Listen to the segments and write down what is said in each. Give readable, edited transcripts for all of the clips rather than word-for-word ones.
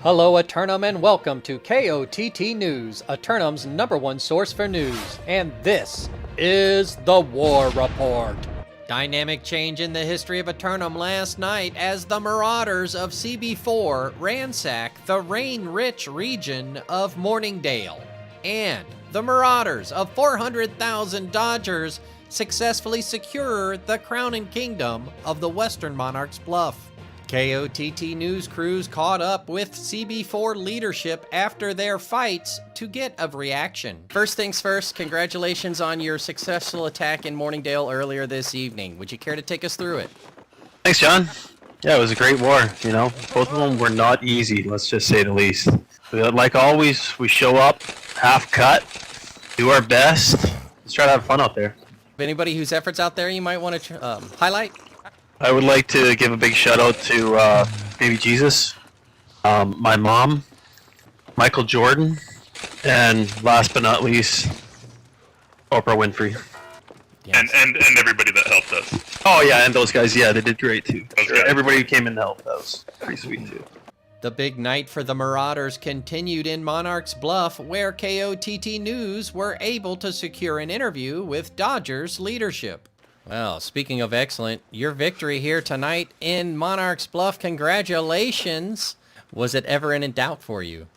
Hello Eternum and welcome to KOTT News, Eternum's #1 source for news, and this is the War Report. Dynamic change in the history of Eternum last night as the Marauders of CB4 ransack the rain-rich region of Morningdale, and the Marauders of 400,000 Dodgers successfully secure the crown and kingdom of the Western Monarch's Bluff. KOTT news crews caught up with CB4 leadership after their fights to get a reaction. First things first, congratulations on your successful attack in Morningdale earlier this evening. Would you care to take us through it? Thanks, John. Yeah, it was a great war, you know. Both of them were not easy, let's just say the least. Like always, we show up, half cut, do our best. Let's try to have fun out there. Anybody whose efforts out there you might want to highlight? I would like to give a big shout out to Baby Jesus, my mom, Michael Jordan, and last but not least, Oprah Winfrey. Yes. And everybody that helped us. Oh yeah, and those guys, yeah, they did great too. Okay. Everybody who came in to help, that was pretty sweet too. The big night for the Marauders continued in Monarch's Bluff, where KOTT News were able to secure an interview with Dodgers leadership. Well, speaking of excellent, your victory here tonight in Monarch's Bluff, congratulations. Was it ever in doubt for you?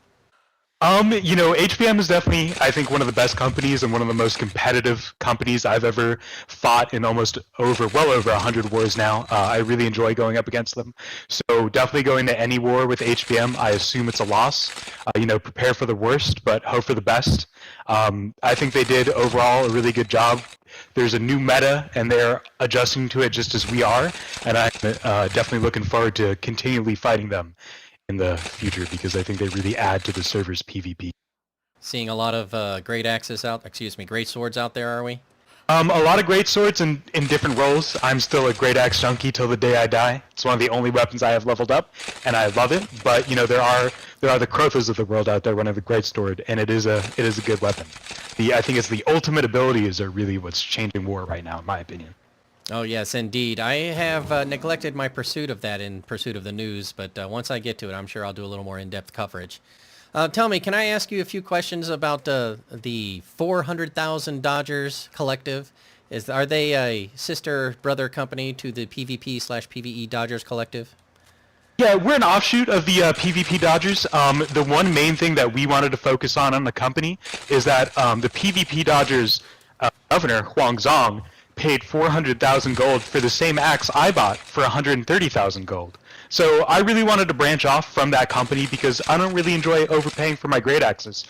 You know, HBM is definitely, I think, one of the best companies and one of the most competitive companies I've ever fought in well over 100 wars now. I really enjoy going up against them. So definitely going to any war with HBM, I assume it's a loss. You know, prepare for the worst, but hope for the best. I think they did overall a really good job. There's a new meta, and they're adjusting to it just as we are, and I'm definitely looking forward to continually fighting them in the future because I think they really add to the server's PvP. Seeing a lot of great great swords out there, are we? A lot of great swords in different roles. I'm still a great axe junkie till the day I die. It's one of the only weapons I have leveled up, and I love it. But you know, there are the Crothas of the world out there running the great sword, and it is a good weapon. I think it's the ultimate abilities are really what's changing war right now, in my opinion. Oh yes, indeed. I have neglected my pursuit of that in pursuit of the news, but once I get to it, I'm sure I'll do a little more in-depth coverage. Tell me, can I ask you a few questions about the 400,000 Dodgers Collective? Are they a sister-brother company to the PvP/PvE Dodgers Collective? Yeah, we're an offshoot of the PvP Dodgers. The one main thing that we wanted to focus on the company is that the PvP Dodgers governor, Huang Zong, paid 400,000 gold for the same axe I bought for 130,000 gold. So I really wanted to branch off from that company because I don't really enjoy overpaying for my great axes.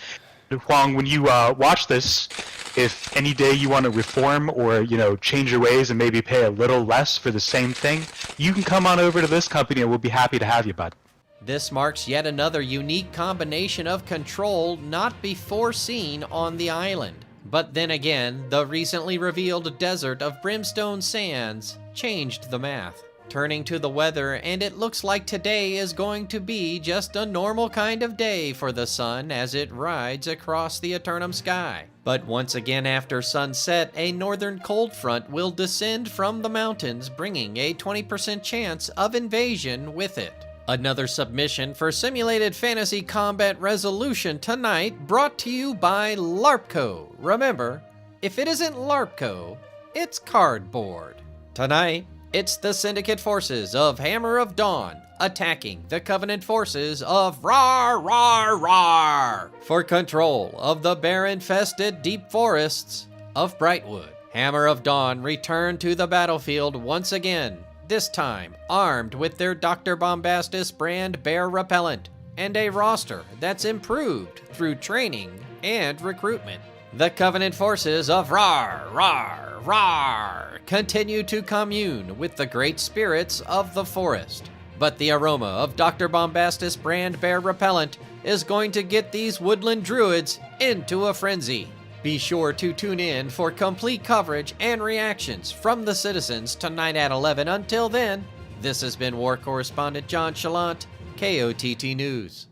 Huang, when you watch this, if any day you want to reform or, you know, change your ways and maybe pay a little less for the same thing, you can come on over to this company and we'll be happy to have you, bud. This marks yet another unique combination of control not before seen on the island. But then again, the recently revealed desert of Brimstone Sands changed the math. Turning to the weather, and it looks like today is going to be just a normal kind of day for the sun as it rides across the Eternum sky. But once again after sunset, a northern cold front will descend from the mountains, bringing a 20% chance of invasion with it. Another submission for Simulated Fantasy Combat Resolution tonight, brought to you by LARPco. Remember, if it isn't LARPco, it's cardboard. Tonight, it's the Syndicate forces of Hammer of Dawn attacking the Covenant forces of Rar Rar Rar for control of the bear-infested deep forests of Brightwood. Hammer of Dawn return to the battlefield once again, this time armed with their Dr. Bombastus brand bear repellent and a roster that's improved through training and recruitment. The Covenant forces of Rar Rar Rar continue to commune with the great spirits of the forest, but the aroma of Dr. Bombastus brand bear repellent is going to get these woodland druids into a frenzy. Be sure to tune in for complete coverage and reactions from the citizens tonight at 11. Until then, this has been War Correspondent JChalant, KOTT News.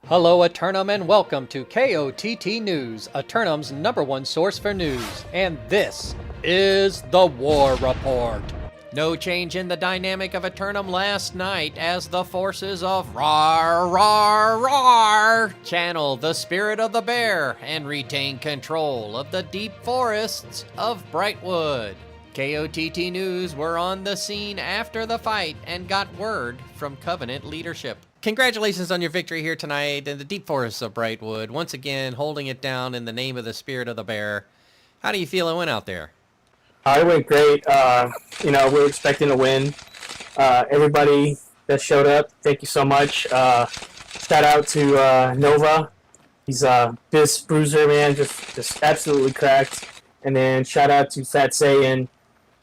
Hello Eternum and welcome to KOTT News, Eternum's #1 source for news, and this is the War Report. No change in the dynamic of Eternum last night as the forces of Rawr, Rawr, Rawr channel the spirit of the bear and retain control of the deep forests of Brightwood. KOTT News were on the scene after the fight and got word from Covenant leadership. Congratulations on your victory here tonight in the deep forests of Brightwood, once again holding it down in the name of the spirit of the bear. How do you feel it went out there? It went great. We were expecting to win. Everybody that showed up, thank you so much. Shout out to Nova. He's this bruiser, man, just absolutely cracked. And then shout out to Fat Saiyan.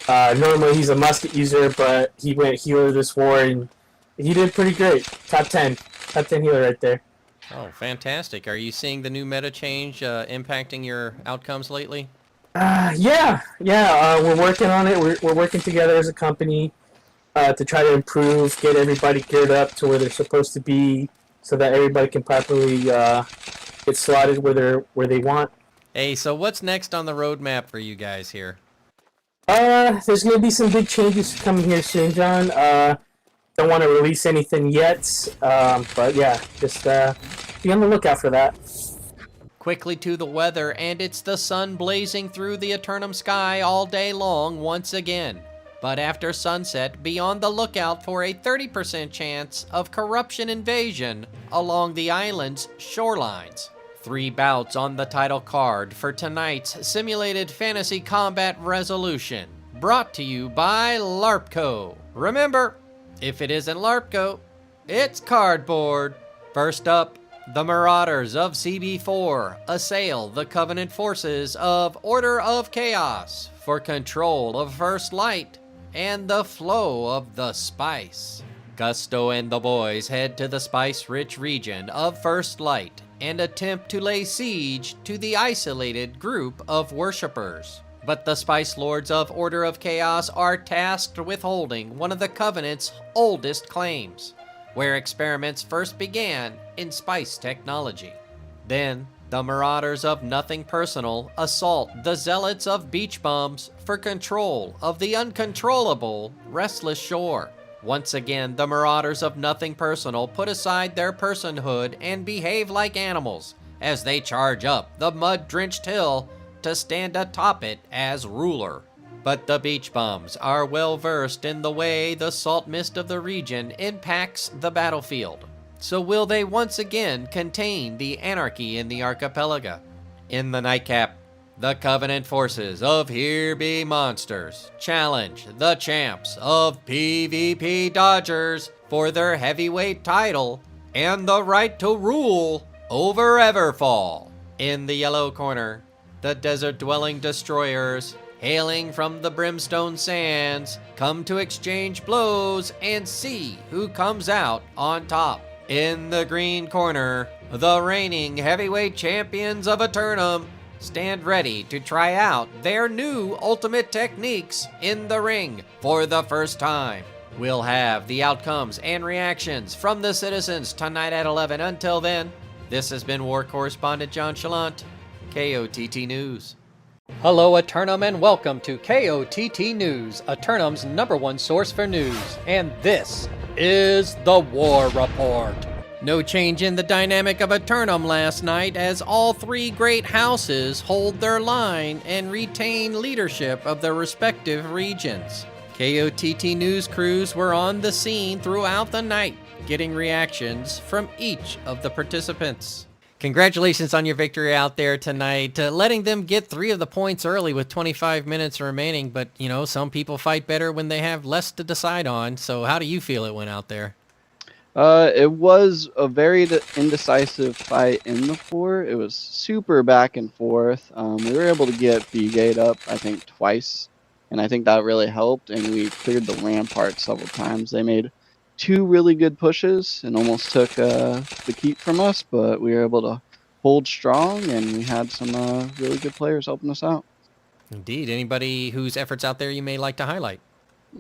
Normally he's a musket user, but he went healer this war, and he did pretty great. Top 10 healer right there. Oh, fantastic. Are you seeing the new meta change impacting your outcomes lately? Yeah. We're working on it. We're working together as a company to try to improve, get everybody geared up to where they're supposed to be, so that everybody can properly get slotted where they want. Hey, so what's next on the roadmap for you guys here? There's gonna be some big changes coming here soon, John. Don't want to release anything yet, but yeah, just be on the lookout for that. Quickly to the weather, and it's the sun blazing through the Eternum sky all day long once again. But after sunset, be on the lookout for a 30% chance of corruption invasion along the island's shorelines. 3 bouts on the title card for tonight's simulated fantasy combat resolution, brought to you by LARPco. Remember, if it isn't LARPco, it's cardboard. First up, the Marauders of CB4 assail the Covenant forces of Order of Chaos for control of First Light and the flow of the spice. Gusto and the boys head to the spice-rich region of First Light and attempt to lay siege to the isolated group of worshippers. But the Spice Lords of Order of Chaos are tasked with holding one of the Covenant's oldest claims, where experiments first began in spice technology. Then, the Marauders of Nothing Personal assault the Zealots of Beach Bums for control of the uncontrollable Restless Shore. Once again, the Marauders of Nothing Personal put aside their personhood and behave like animals as they charge up the mud-drenched hill to stand atop it as ruler. But the Beach Bums are well versed in the way the salt mist of the region impacts the battlefield. So will they once again contain the anarchy in the archipelago? In the nightcap, the Covenant forces of Here Be Monsters challenge the champs of PvP Dodgers for their heavyweight title and the right to rule over Everfall. In the yellow corner, the desert-dwelling destroyers, hailing from the Brimstone Sands, come to exchange blows and see who comes out on top. In the green corner, the reigning heavyweight champions of Eternum stand ready to try out their new ultimate techniques in the ring for the first time. We'll have the outcomes and reactions from the citizens tonight at 11. Until then, this has been War Correspondent JChalant, KOTT News. Hello Eternum and welcome to KOTT News, Eternum's #1 source for news. And this is the War Report. No change in the dynamic of Eternum last night as all 3 great houses hold their line and retain leadership of their respective regions. KOTT News crews were on the scene throughout the night, getting reactions from each of the participants. Congratulations on your victory out there tonight, letting them get 3 of the points early with 25 minutes remaining, but, you know, some people fight better when they have less to decide on, so how do you feel it went out there? It was a very indecisive fight in the 4. It was super back and forth. We were able to get B-Gate up, I think, twice, and I think that really helped, and we cleared the rampart several times. They made 2 really good pushes and almost took the keep from us, but we were able to hold strong, and we had some really good players helping us out. Indeed. Anybody whose efforts out there you may like to highlight?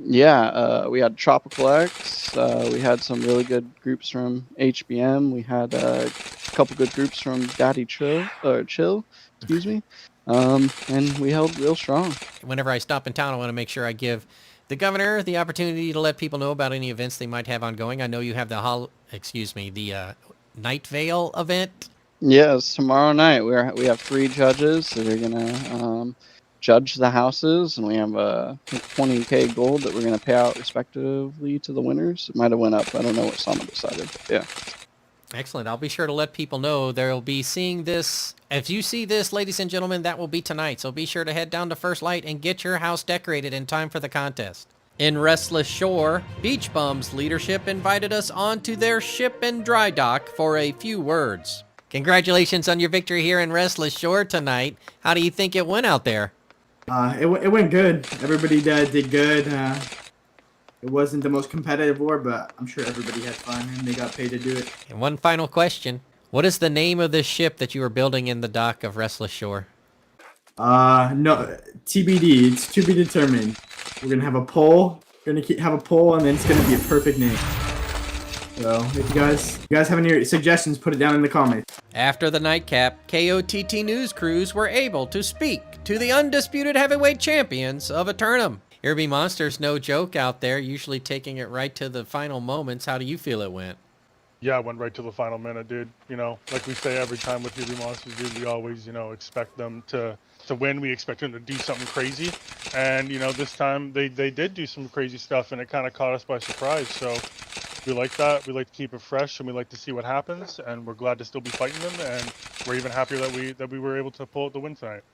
Yeah, we had Tropical X. We had some really good groups from HBM. We had a couple good groups from Daddy Chill, excuse me. And we held real strong. Whenever I stop in town, I want to make sure I give the governor the opportunity to let people know about any events they might have ongoing. I know you have the Night Vale event. Yes, tomorrow night we have 3 judges that are gonna judge the houses, and we have 20k gold that we're gonna pay out respectively to the winners. It might have went up. I don't know what someone decided. But yeah. Excellent. I'll be sure to let people know. They'll be seeing this. If you see this, ladies and gentlemen, that will be tonight. So be sure to head down to First Light and get your house decorated in time for the contest. In Restless Shore, Beach Bum's leadership invited us onto their ship and dry dock for a few words. Congratulations on your victory here in Restless Shore tonight. How do you think it went out there? It went good. Everybody did good. It wasn't the most competitive war, but I'm sure everybody had fun and they got paid to do it. And one final question. What is the name of this ship that you are building in the dock of Restless Shore? No, TBD. It's to be determined. We're gonna have a poll. We're gonna have a poll, and then it's gonna be a perfect name. So, if you guys have any suggestions, put it down in the comments. After the nightcap, KOTT news crews were able to speak to the undisputed heavyweight champions of Eternum. Here be Monsters, no joke out there, usually taking it right to the final moments. How do you feel it went? Yeah, it went right to the final minute, dude. You know, like we say every time with Here Be Monsters, dude, we always, expect them to win. We expect them to do something crazy. And, this time they did do some crazy stuff, and it kind of caught us by surprise. So we like that. We like to keep it fresh, and we like to see what happens. And we're glad to still be fighting them. And we're even happier that we were able to pull out the win tonight.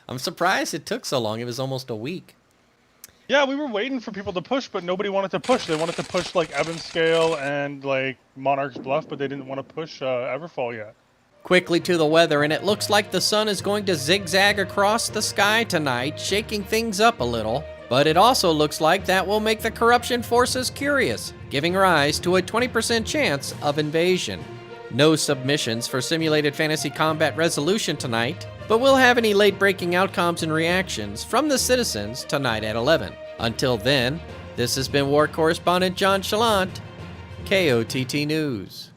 I'm surprised it took so long. It was almost a week. Yeah, we were waiting for people to push, but nobody wanted to push. They wanted to push like Evanscale and like Monarch's Bluff, but they didn't want to push Everfall yet. Quickly to the weather, and it looks like the sun is going to zigzag across the sky tonight, shaking things up a little. But it also looks like that will make the corruption forces curious, giving rise to a 20% chance of invasion. No submissions for Simulated Fantasy Combat Resolution tonight, but we'll have any late-breaking outcomes and reactions from the citizens tonight at 11. Until then, this has been War Correspondent JChalant, KOTT News.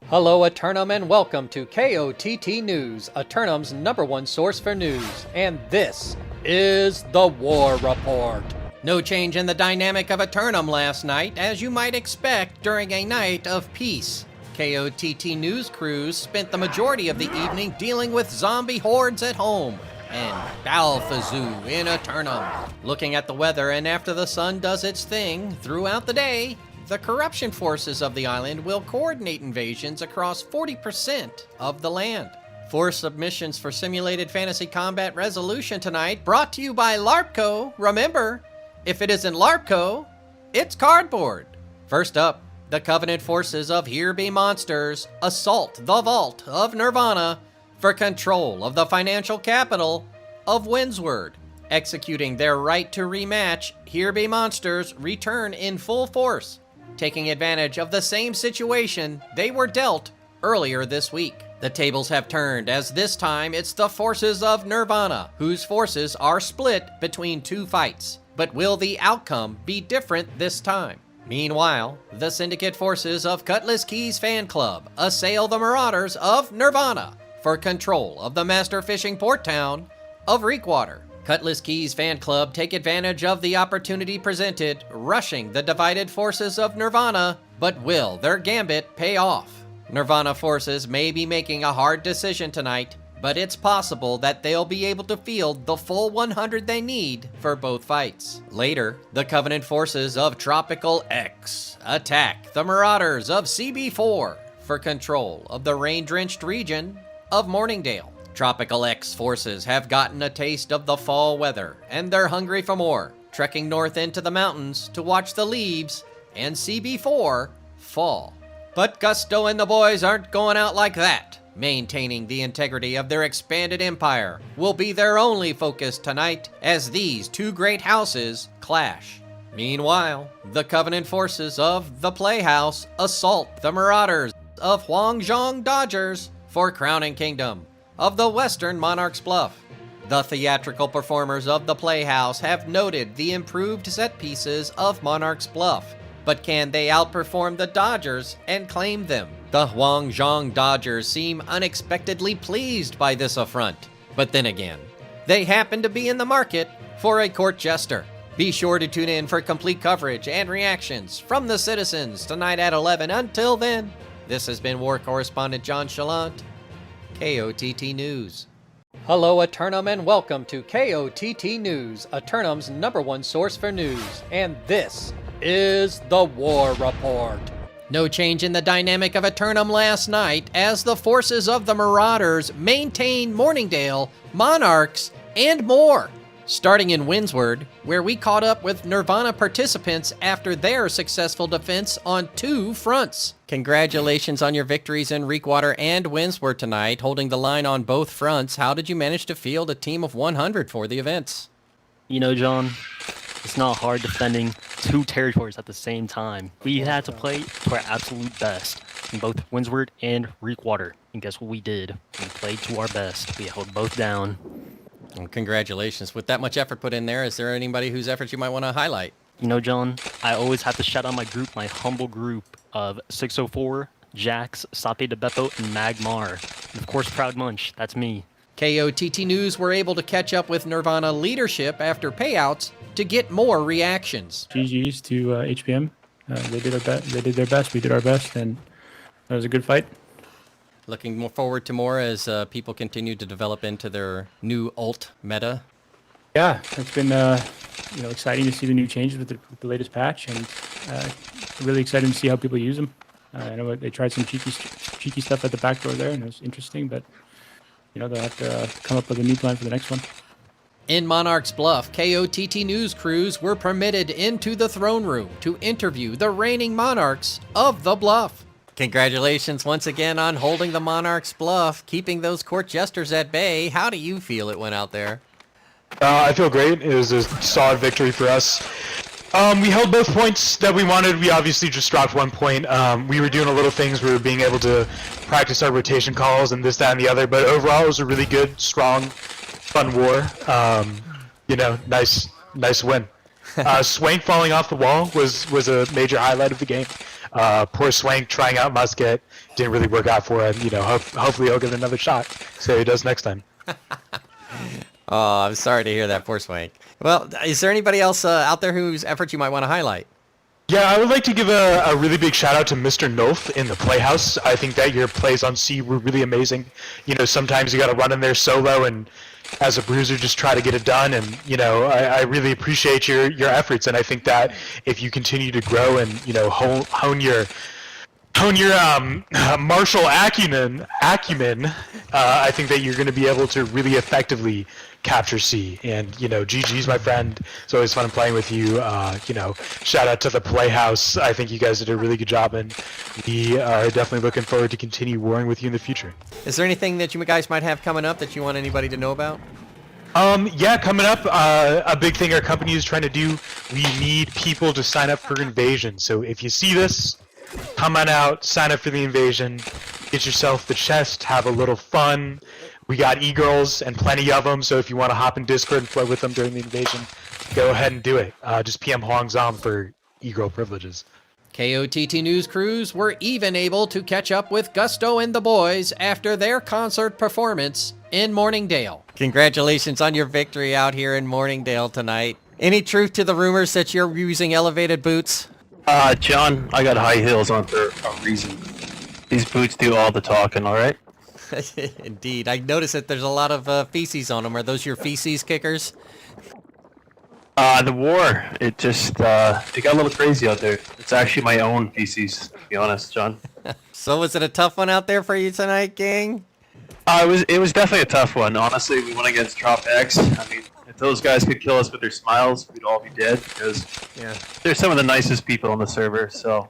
Hello, Eternum, and welcome to KOTT News, Eternum's #1 source for news. And this is the War Report. No change in the dynamic of Eternum last night, as you might expect during a night of peace. KOTT news crews spent the majority of the evening dealing with zombie hordes at home and Alpha Zoo in Eternum. Looking at the weather, and after the sun does its thing throughout the day, the corruption forces of the island will coordinate invasions across 40% of the land. 4 submissions for Simulated Fantasy Combat Resolution tonight, brought to you by LARPco. Remember, if it isn't LARPco, it's cardboard. First up, the Covenant forces of Here Be Monsters assault the Vault of Nirvana for control of the financial capital of Windsward. Executing their right to rematch, Here Be Monsters return in full force, taking advantage of the same situation they were dealt earlier this week. The tables have turned, as this time it's the forces of Nirvana, whose forces are split between 2 fights. But will the outcome be different this time? Meanwhile, the syndicate forces of Cutlass Key's fan club assail the marauders of Nirvana for control of the master fishing port town of Reekwater. Cutlass Key's fan club take advantage of the opportunity presented, rushing the divided forces of Nirvana, but will their gambit pay off? Nirvana forces may be making a hard decision tonight, but it's possible that they'll be able to field the full 100 they need for both fights. Later, the Covenant forces of Tropical X attack the Marauders of CB4 for control of the rain-drenched region of Morningdale. Tropical X forces have gotten a taste of the fall weather, and they're hungry for more, trekking north into the mountains to watch the leaves and CB4 fall. But Gusto and the boys aren't going out like that. Maintaining the integrity of their expanded empire will be their only focus tonight as these 2 great houses clash. Meanwhile, the Covenant forces of the Playhouse assault the Marauders of Huangzhong Dodgers for crowning kingdom of the Western Monarch's Bluff. The theatrical performers of the Playhouse have noted the improved set pieces of Monarch's Bluff, but can they outperform the Dodgers and claim them? The Huangzhong Dodgers seem unexpectedly pleased by this affront, but then again, they happen to be in the market for a court jester. Be sure to tune in for complete coverage and reactions from the citizens tonight at 11. Until then, this has been War Correspondent JChalant, KOTT News. Hello, Eternum, and welcome to KOTT News, Eternum's #1 source for news. And this is the War Report. No change in the dynamic of Eternum last night as the forces of the Marauders maintain Morningdale, Monarchs, and more. Starting in Windsward, where we caught up with Nirvana participants after their successful defense on 2 fronts. Congratulations on your victories in Reekwater and Windsward tonight, holding the line on both fronts. How did you manage to field a team of 100 for the events? You know, John, it's not hard defending 2 territories at the same time. We had to play to our absolute best in both Windsward and Reekwater. And guess what we did? We played to our best. We held both down. Well, congratulations. With that much effort put in there, is there anybody whose efforts you might want to highlight? You know, John, I always have to shout out my group, my humble group of 604, Jax, Sape de Beppo, and Magmar. And of course, Proud Munch. That's me. KOTT News were able to catch up with Nirvana leadership after payouts to get more reactions. GG's to HPM. They did their best. We did our best, and that was a good fight. Looking forward to more as people continue to develop into their new ult meta. Yeah, it's been exciting to see the new changes with the latest patch, and really excited to see how people use them. I know they tried some cheeky stuff at the back door there, and it was interesting, but they'll have to come up with a new plan for the next one. In Monarch's Bluff, KOTT News crews were permitted into the throne room to interview the reigning monarchs of the Bluff. Congratulations once again on holding the Monarch's Bluff, keeping those court jesters at bay. How do you feel it went out there? I feel great. It was a solid victory for us. We held both points that we wanted. We obviously just dropped 1 point. We were doing a little things. We were being able to practice our rotation calls and this, that, and the other. But overall, it was a really good, strong, fun war. Nice win. Swank falling off the wall was a major highlight of the game. Poor Swank trying out Musket didn't really work out for him. Hopefully he'll get another shot. So he does next time. Oh, I'm sorry to hear that, poor Swank. Well, is there anybody else out there whose efforts you might want to highlight? Yeah, I would like to give a really big shout out to Mr. Nolf in the Playhouse. I think that your plays on C were really amazing. Sometimes you got to run in there solo and as a bruiser just try to get it done. And, I really appreciate your efforts. And I think that if you continue to grow and, hone your martial acumen, I think that you're going to be able to really effectively capture C. And, GG's my friend. It's always fun playing with you. Shout out to the Playhouse. I think you guys did a really good job, and we are definitely looking forward to continue warring with you in the future. Is there anything that you guys might have coming up that you want anybody to know about? Yeah, coming up, a big thing our company is trying to do, we need people to sign up for Invasion. So if you see this, come on out, sign up for the Invasion, get yourself the chest, have a little fun. We got e-girls and plenty of them, so if you want to hop in Discord and play with them during the Invasion, go ahead and do it. Just PM Huang Zom for e-girl privileges. KOTT News crews were even able to catch up with Gusto and the boys after their concert performance in Morningdale. Congratulations on your victory out here in Morningdale tonight. Any truth to the rumors that you're using elevated boots? John, I got high heels on for a reason. These boots do all the talking, alright? Indeed. I noticed that there's a lot of feces on them. Are those your feces kickers? The war, it just, it got a little crazy out there. It's actually my own feces, to be honest, John. So was it a tough one out there for you tonight, gang? It was definitely a tough one. Honestly, we went against Trop X. I mean, if those guys could kill us with their smiles, we'd all be dead, because they're some of the nicest people on the server, so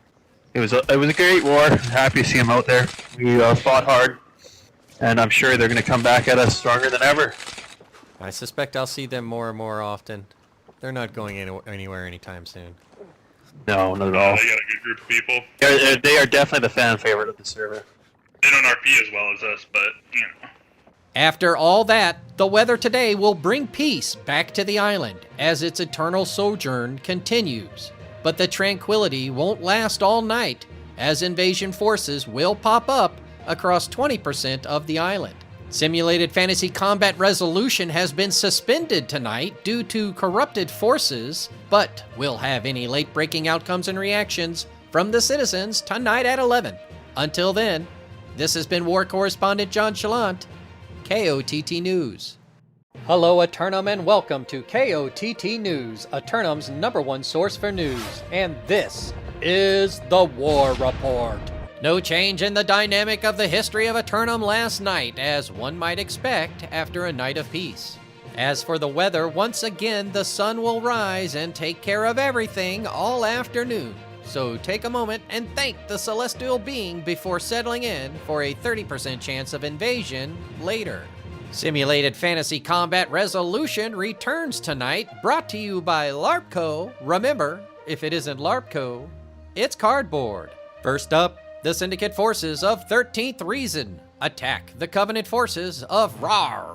it was a great war. Happy to see them out there. We fought hard, and I'm sure they're going to come back at us stronger than ever. I suspect I'll see them more and more often. They're not going anywhere anytime soon. No, not at all. They got a good group of people. They are definitely the fan favorite of the server. They don't RP as well as us, but, After all that, the weather today will bring peace back to the island as its eternal sojourn continues. But the tranquility won't last all night, as invasion forces will pop up across 20% of the island. Simulated Fantasy Combat Resolution has been suspended tonight due to corrupted forces, but we'll have any late-breaking outcomes and reactions from the citizens tonight at 11. Until then, this has been War Correspondent JChalant, KOTT News. Hello, Eternum, and welcome to KOTT News, Eternum's #1 source for news. And this is the War Report. No change in the dynamic of the history of Eternum last night, as one might expect after a night of peace. As for the weather, once again the sun will rise and take care of everything all afternoon. So take a moment and thank the celestial being before settling in for a 30% chance of invasion later. Simulated Fantasy Combat Resolution returns tonight, brought to you by LARPco. Remember, if it isn't LARPco, it's cardboard. First up, the Syndicate forces of 13th Reason attack the Covenant forces of Rar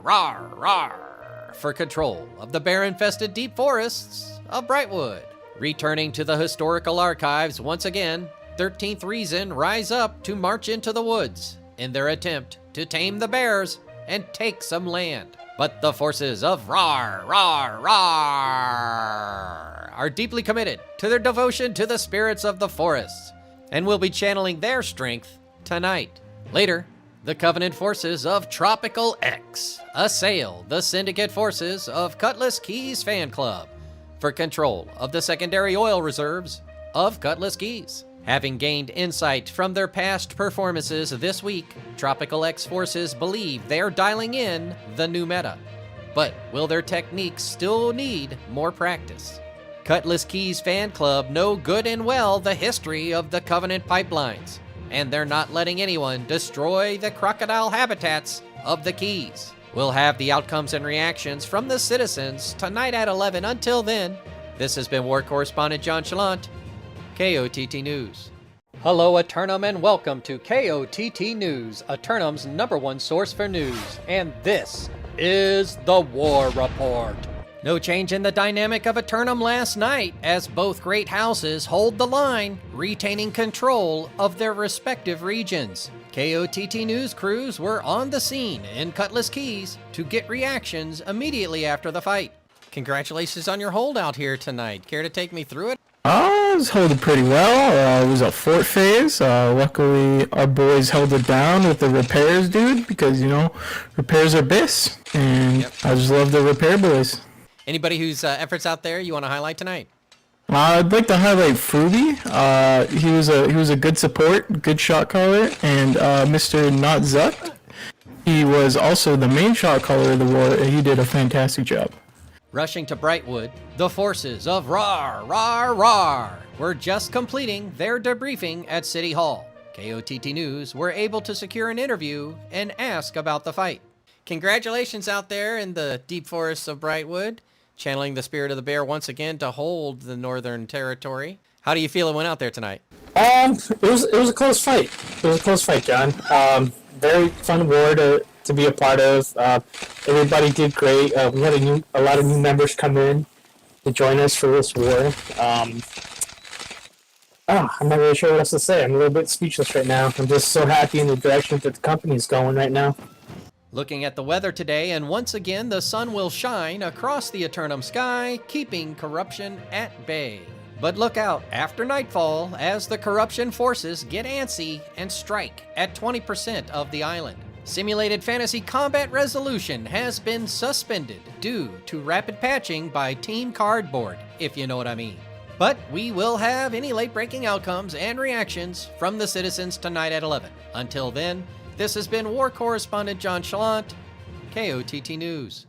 for control of the bear-infested deep forests of Brightwood. Returning to the historical archives once again, 13th Reason rise up to march into the woods in their attempt to tame the bears and take some land. But the forces of Rar are deeply committed to their devotion to the spirits of the forests and will be channeling their strength tonight. Later, the Covenant forces of Tropical X assail the Syndicate forces of Cutlass Keys Fan Club for control of the secondary oil reserves of Cutlass Keys. Having gained insight from their past performances this week, Tropical X forces believe they're dialing in the new meta. But will their techniques still need more practice? Cutlass Keys Fan Club know good and well the history of the Covenant pipelines, and they're not letting anyone destroy the crocodile habitats of the Keys. We'll have the outcomes and reactions from the citizens tonight at 11. Until then, this has been War Correspondent JChalant, KOTT News. Hello, Eternum, and welcome to KOTT News, Eternum's #1 source for news. And this is the War Report. No change in the dynamic of Eternum last night, as both great houses hold the line, retaining control of their respective regions. KOTT News crews were on the scene in Cutlass Keys to get reactions immediately after the fight. Congratulations on your holdout here tonight. Care to take me through it? I was holding pretty well. It was a fort phase. Luckily, our boys held it down with the repairs, dude, because, you know, repairs are best. And Yep. I just love the repair boys. Anybody whose efforts out there you want to highlight tonight? I'd like to highlight Fruby. He was a good support, good shot caller, and Mr. Not Zuck. He was also the main shot caller of the war, and he did a fantastic job. Rushing to Brightwood, the forces of Rar were just completing their debriefing at City Hall. KOTT News were able to secure an interview and ask about the fight. Congratulations out there in the deep forests of Brightwood, channeling the spirit of the bear once again to hold the Northern Territory. How do you feel it went out there tonight? It was a close fight. It was a close fight, John. Very fun war to be a part of. Everybody did great. We had a lot of new members come in to join us for this war. I'm not really sure what else to say. I'm a little bit speechless right now. I'm just so happy in the direction that the company's going right now. Looking at the weather today, and once again the sun will shine across the Eternum sky, keeping corruption at bay. But look out after nightfall as the corruption forces get antsy and strike at 20% of the island. Simulated Fantasy Combat Resolution has been suspended due to rapid patching by Team Cardboard, if you know what I mean. But we will have any late-breaking outcomes and reactions from the citizens tonight at 11. Until then, this has been War Correspondent JChalant, KOTT News.